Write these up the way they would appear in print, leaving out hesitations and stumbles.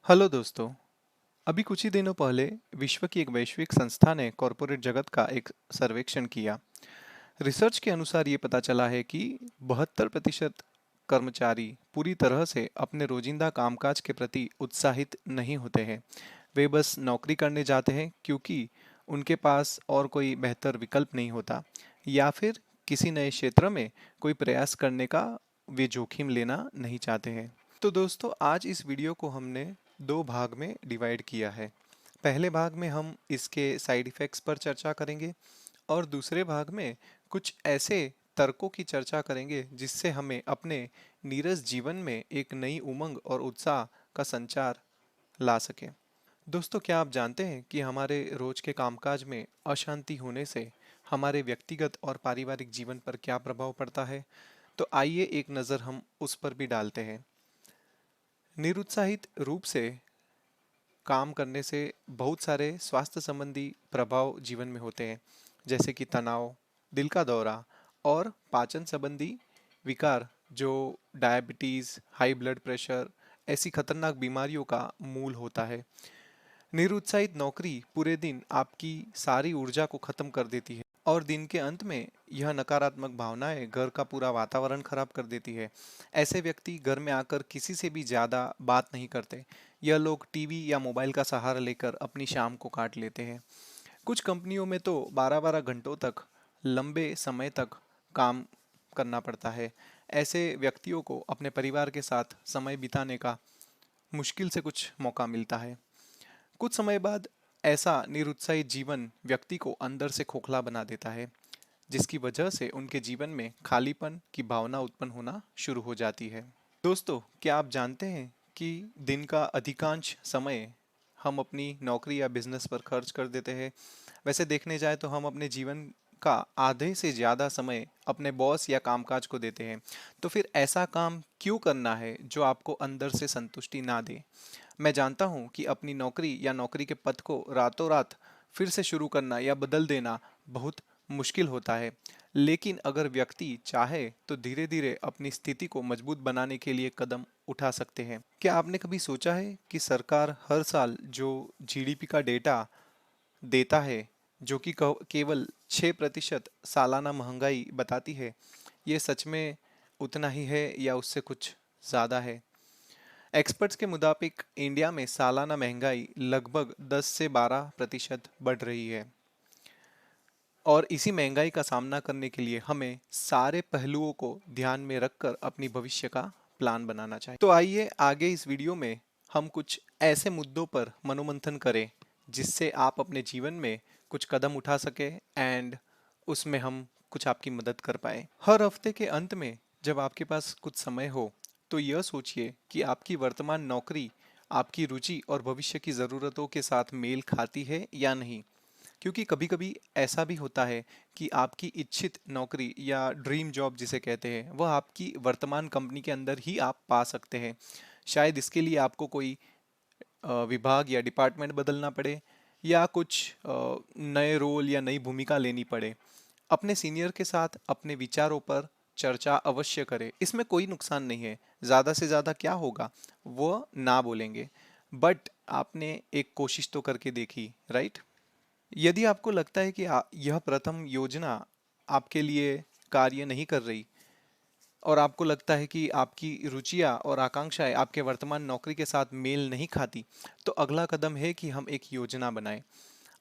Hello दोस्तों। अभी कुछ ही दिनों पहले विश्व की एक वैश्विक संस्था ने कॉरपोरेट जगत का एक सर्वेक्षण किया। रिसर्च के अनुसार ये पता चला है कि 72% कर्मचारी पूरी तरह से अपने रोजिंदा कामकाज के प्रति उत्साहित नहीं होते हैं। वे बस नौकरी करने जाते हैं क्योंकि उनके पास और कोई बेहतर विकल्प नहीं होता, या फिर किसी नए क्षेत्र में कोई प्रयास करने का वे जोखिम लेना नहीं चाहते हैं। तो दोस्तों, आज इस वीडियो को हमने दो भाग में डिवाइड किया है। पहले भाग में हम इसके साइड इफ़ेक्ट्स पर चर्चा करेंगे और दूसरे भाग में कुछ ऐसे तर्कों की चर्चा करेंगे जिससे हमें अपने नीरस जीवन में एक नई उमंग और उत्साह का संचार ला सके। दोस्तों, क्या आप जानते हैं कि हमारे रोज के कामकाज में अशांति होने से हमारे व्यक्तिगत और पारिवारिक जीवन पर क्या प्रभाव पड़ता है? तो आइए एक नज़र हम उस पर भी डालते हैं। निरुत्साहित रूप से काम करने से बहुत सारे स्वास्थ्य संबंधी प्रभाव जीवन में होते हैं, जैसे कि तनाव, दिल का दौरा और पाचन संबंधी विकार, जो डायबिटीज़, हाई ब्लड प्रेशर ऐसी खतरनाक बीमारियों का मूल होता है। निरुत्साहित नौकरी पूरे दिन आपकी सारी ऊर्जा को खत्म कर देती है और दिन के अंत में यह नकारात्मक भावनाएं घर का पूरा वातावरण खराब कर देती है। ऐसे व्यक्ति घर में आकर किसी से भी ज़्यादा बात नहीं करते। यह लोग टीवी या मोबाइल का सहारा लेकर अपनी शाम को काट लेते हैं। कुछ कंपनियों में तो 12-12 घंटों तक लंबे समय तक काम करना पड़ता है। ऐसे व्यक्तियों को अपने परिवार के साथ समय बिताने का मुश्किल से कुछ मौका मिलता है। कुछ समय बाद ऐसा निरुत्साहित जीवन व्यक्ति को अंदर से खोखला बना देता है, जिसकी वजह से उनके जीवन में खालीपन की भावना उत्पन्न होना शुरू हो जाती है। दोस्तों, क्या आप जानते हैं कि दिन का अधिकांश समय हम अपनी नौकरी या बिजनेस पर खर्च कर देते हैं? वैसे देखने जाए तो हम अपने जीवन का आधे से ज़्यादा समय अपने बॉस या कामकाज को देते हैं। तो फिर ऐसा काम क्यों करना है जो आपको अंदर से संतुष्टि ना दे? मैं जानता हूँ कि अपनी नौकरी या नौकरी के पद को रातों रात फिर से शुरू करना या बदल देना बहुत मुश्किल होता है, लेकिन अगर व्यक्ति चाहे तो धीरे धीरे अपनी स्थिति को मजबूत बनाने के लिए कदम उठा सकते हैं। क्या आपने कभी सोचा है कि सरकार हर साल जो जीडीपी का डेटा देता है, जो कि केवल 6% सालाना महंगाई बताती है, ये सच में उतना ही है या उससे कुछ ज़्यादा है? एक्सपर्ट्स के मुताबिक इंडिया में सालाना महंगाई लगभग 10 से 12% बढ़ रही है और इसी महंगाई का सामना करने के लिए हमें सारे पहलुओं को ध्यान में रखकर अपनी भविष्य का प्लान बनाना चाहिए। तो आइए आगे इस वीडियो में हम कुछ ऐसे मुद्दों पर मनोमंथन करें जिससे आप अपने जीवन में कुछ कदम उठा सके एंड उसमें हम कुछ आपकी मदद कर पाए। हर हफ्ते के अंत में जब आपके पास कुछ समय हो तो यह सोचिए कि आपकी वर्तमान नौकरी आपकी रुचि और भविष्य की ज़रूरतों के साथ मेल खाती है या नहीं। क्योंकि कभी कभी ऐसा भी होता है कि आपकी इच्छित नौकरी या ड्रीम जॉब जिसे कहते हैं वह आपकी वर्तमान कंपनी के अंदर ही आप पा सकते हैं। शायद इसके लिए आपको कोई विभाग या डिपार्टमेंट बदलना पड़े या कुछ नए रोल या नई भूमिका लेनी पड़े। अपने सीनियर के साथ अपने विचारों पर चर्चा अवश्य करें, इसमें कोई नुकसान नहीं है। ज़्यादा से ज़्यादा क्या होगा, वो ना बोलेंगे, बट आपने एक कोशिश तो करके देखी, राइट? यदि आपको लगता है कि यह प्रथम योजना आपके लिए कार्य नहीं कर रही और आपको लगता है कि आपकी रुचियाँ और आकांक्षाएं आपके वर्तमान नौकरी के साथ मेल नहीं खाती, तो अगला कदम है कि हम एक योजना बनाएं।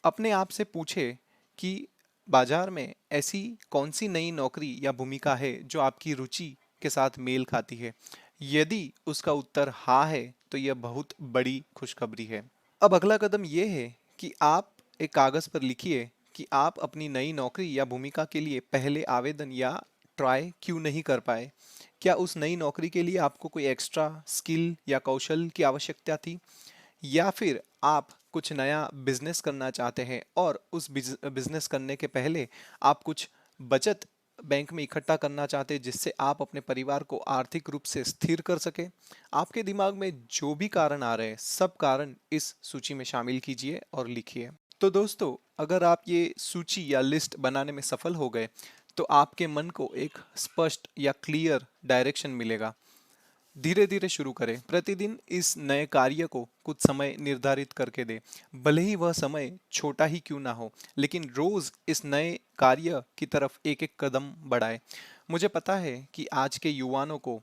अपने आप से पूछे कि बाजार में ऐसी कौन सी नई नौकरी या भूमिका है जो आपकी रुचि के साथ मेल खाती है। यदि उसका उत्तर हाँ है तो यह बहुत बड़ी खुशखबरी है। अब अगला कदम ये है कि आप एक कागज़ पर लिखिए कि आप अपनी नई नौकरी या भूमिका के लिए पहले आवेदन या ट्राई क्यों नहीं कर पाए। क्या उस नई नौकरी के लिए आपको कोई एक्स्ट्रा स्किल या कौशल की आवश्यकता थी, या फिर आप कुछ नया बिजनेस करना चाहते हैं और उस बिजनेस करने के पहले आप कुछ बचत बैंक में इकट्ठा करना चाहते हैं जिससे आप अपने परिवार को आर्थिक रूप से स्थिर कर सके। आपके दिमाग में जो भी कारण आ रहे हैं सब कारण इस सूची में शामिल कीजिए और लिखिए। तो दोस्तों, अगर आप ये सूची या लिस्ट बनाने में सफल हो गए तो आपके मन को एक स्पष्ट या क्लियर डायरेक्शन मिलेगा। धीरे धीरे शुरू करें। प्रतिदिन इस नए कार्य को कुछ समय निर्धारित करके दे, भले ही वह समय छोटा ही क्यों ना हो, लेकिन रोज इस नए कार्य की तरफ एक एक कदम बढ़ाए। मुझे पता है कि आज के युवाओं को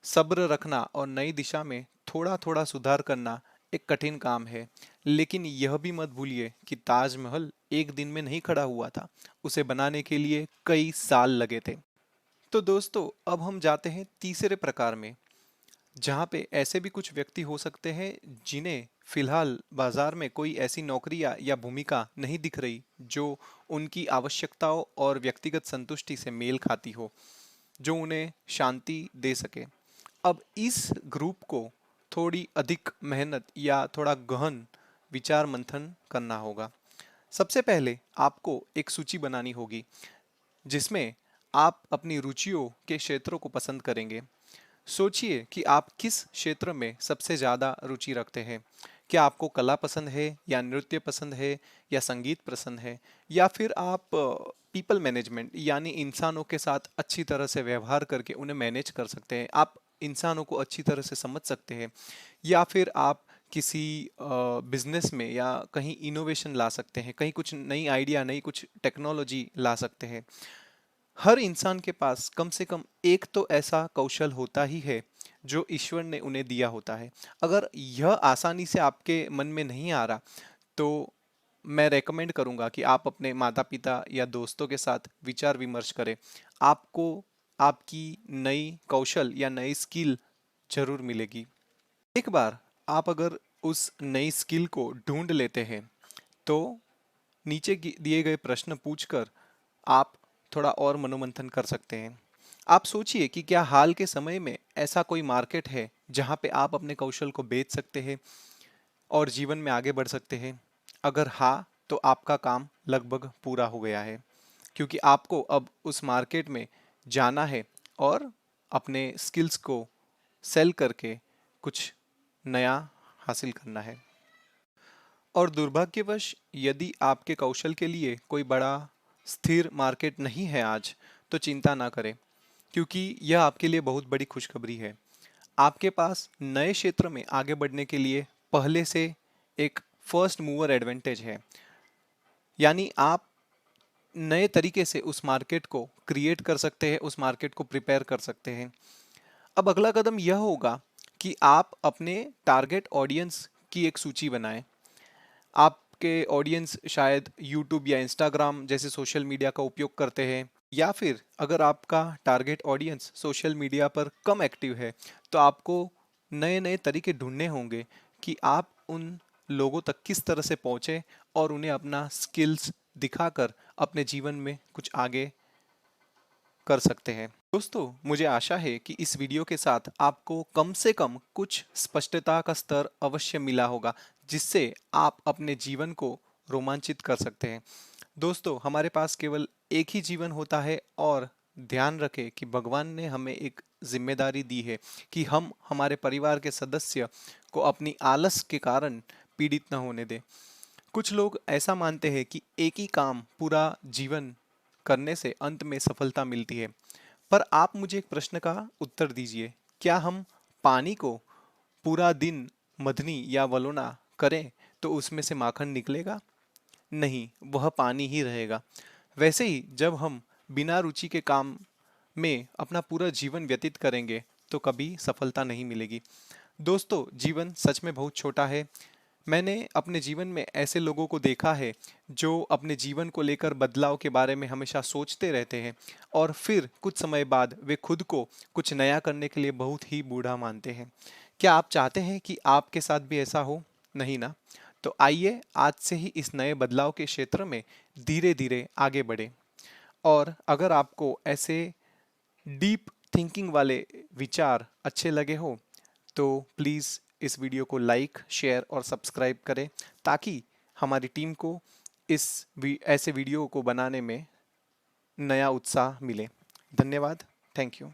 सब्र रखना और नई दिशा में थोड़ा थोड़ा सुधार करना एक कठिन काम है, लेकिन यह भी मत भूलिए कि ताजमहल एक दिन में नहीं खड़ा हुआ था, उसे बनाने के लिए कई साल लगे थे। तो दोस्तों, अब हम जाते हैं तीसरे प्रकार में, जहाँ पे ऐसे भी कुछ व्यक्ति हो सकते हैं जिन्हें फिलहाल बाजार में कोई ऐसी नौकरी या भूमिका नहीं दिख रही जो उनकी आवश्यकताओं और व्यक्तिगत संतुष्टि से मेल खाती हो, जो उन्हें शांति दे सके। अब इस ग्रुप को थोड़ी अधिक मेहनत या थोड़ा गहन विचार मंथन करना होगा। सबसे पहले आपको एक सूची बनानी होगी जिसमें आप अपनी रुचियों के क्षेत्रों को पसंद करेंगे। सोचिए कि आप किस क्षेत्र में सबसे ज़्यादा रुचि रखते हैं। क्या आपको कला पसंद है, या नृत्य पसंद है, या संगीत पसंद है, या फिर आप पीपल मैनेजमेंट यानी इंसानों के साथ अच्छी तरह से व्यवहार करके उन्हें मैनेज कर सकते हैं, आप इंसानों को अच्छी तरह से समझ सकते हैं, या फिर आप किसी बिजनेस में या कहीं इनोवेशन ला सकते हैं, कहीं कुछ नई आइडिया, नई कुछ टेक्नोलॉजी ला सकते हैं। हर इंसान के पास कम से कम एक तो ऐसा कौशल होता ही है जो ईश्वर ने उन्हें दिया होता है। अगर यह आसानी से आपके मन में नहीं आ रहा, तो मैं रेकमेंड करूंगा कि आप अपने माता पिता या दोस्तों के साथ विचार विमर्श करें। आपको आपकी नई कौशल या नई स्किल जरूर मिलेगी। एक बार आप अगर उस नई स्किल को ढूंढ लेते हैं, तो नीचे दिए गए प्रश्न पूछकर आप थोड़ा और मनोमंथन कर सकते हैं। आप सोचिए कि क्या हाल के समय में ऐसा कोई मार्केट है जहां पे आप अपने कौशल को बेच सकते हैं और जीवन में आगे बढ़ सकते हैं। अगर हाँ, तो आपका काम लगभग पूरा हो गया है, क्योंकि आपको अब उस मार्केट में जाना है और अपने स्किल्स को सेल करके कुछ नया हासिल करना है। और दुर्भाग्यवश यदि आपके कौशल के लिए कोई बड़ा स्थिर मार्केट नहीं है आज, तो चिंता ना करें, क्योंकि यह आपके लिए बहुत बड़ी खुशखबरी है। आपके पास नए क्षेत्र में आगे बढ़ने के लिए पहले से एक फर्स्ट मूवर एडवांटेज है। यानी आप नए तरीके से उस मार्केट को क्रिएट कर सकते हैं, उस मार्केट को प्रिपेयर कर सकते हैं। अब अगला कदम यह होगा कि आप अपने टारगेट ऑडियंस की एक सूची बनाएं। आपके ऑडियंस शायद यूट्यूब या इंस्टाग्राम जैसे सोशल मीडिया का उपयोग करते हैं, या फिर अगर आपका टारगेट ऑडियंस सोशल मीडिया पर कम एक्टिव है, तो आपको नए नए तरीके ढूंढने होंगे कि आप उन लोगों तक किस तरह से पहुंचे और उन्हें अपना स्किल्स दिखाकर अपने जीवन में कुछ आगे कर सकते हैं। दोस्तों, मुझे आशा है कि इस वीडियो के साथ आपको कम से कम कुछ स्पष्टता का स्तर अवश्य मिला होगा, जिससे आप अपने जीवन को रोमांचित कर सकते हैं। दोस्तों, हमारे पास केवल एक ही जीवन होता है, और ध्यान रखें कि भगवान ने हमें एक जिम्मेदारी दी है कि हम हमारे परिवार के सदस्य को अपनी आलस के कारण पीड़ित न होने दें। कुछ लोग ऐसा मानते हैं कि एक ही काम पूरा जीवन करने से अंत में सफलता मिलती है। पर आप मुझे एक प्रश्न का उत्तर दीजिए, क्या हम पानी को पूरा दिन मथनी या वलोना करें तो उसमें से माखन निकलेगा? नहीं, वह पानी ही रहेगा। वैसे ही जब हम बिना रुचि के काम में अपना पूरा जीवन व्यतीत करेंगे, तो कभी सफलता नहीं मिलेगी। दोस्तों, जीवन सच में बहुत छोटा है। मैंने अपने जीवन में ऐसे लोगों को देखा है जो अपने जीवन को लेकर बदलाव के बारे में हमेशा सोचते रहते हैं, और फिर कुछ समय बाद वे खुद को कुछ नया करने के लिए बहुत ही बूढ़ा मानते हैं। क्या आप चाहते हैं कि आपके साथ भी ऐसा हो? नहीं ना? तो आइए आज से ही इस नए बदलाव के क्षेत्र में धीरे धीरे आगे बढ़े। और अगर आपको ऐसे डीप थिंकिंग वाले विचार अच्छे लगे हो, तो प्लीज़ इस वीडियो को लाइक, शेयर और सब्सक्राइब करें, ताकि हमारी टीम को ऐसे वीडियो को बनाने में नया उत्साह मिले। धन्यवाद। Thank you.